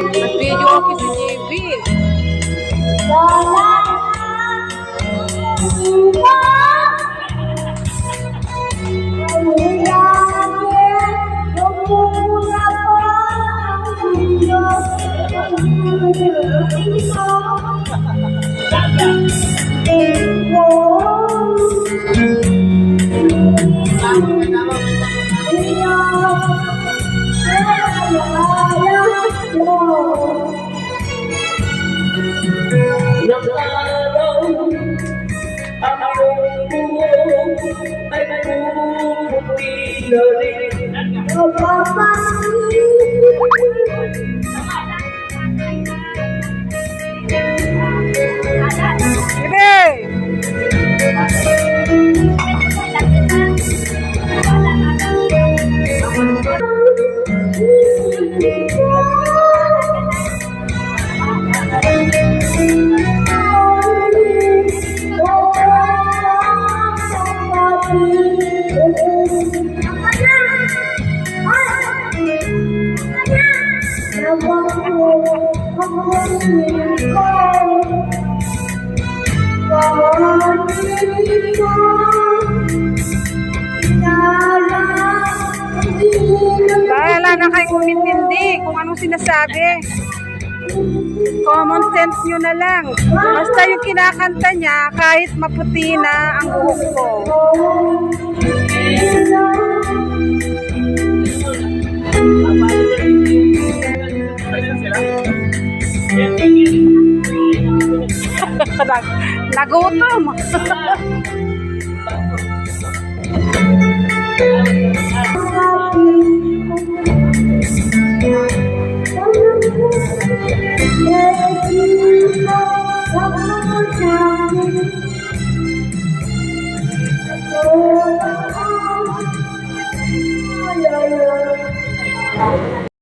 Nag-video ako si JB. Ang iyong buhok ay pumuputi na rin. Wala na kayong umintindi kung anong sinasabi. Common sense nyo na lang. Basta yung kinakanta niya, kahit maputi na ang buhok ko. Nagutom.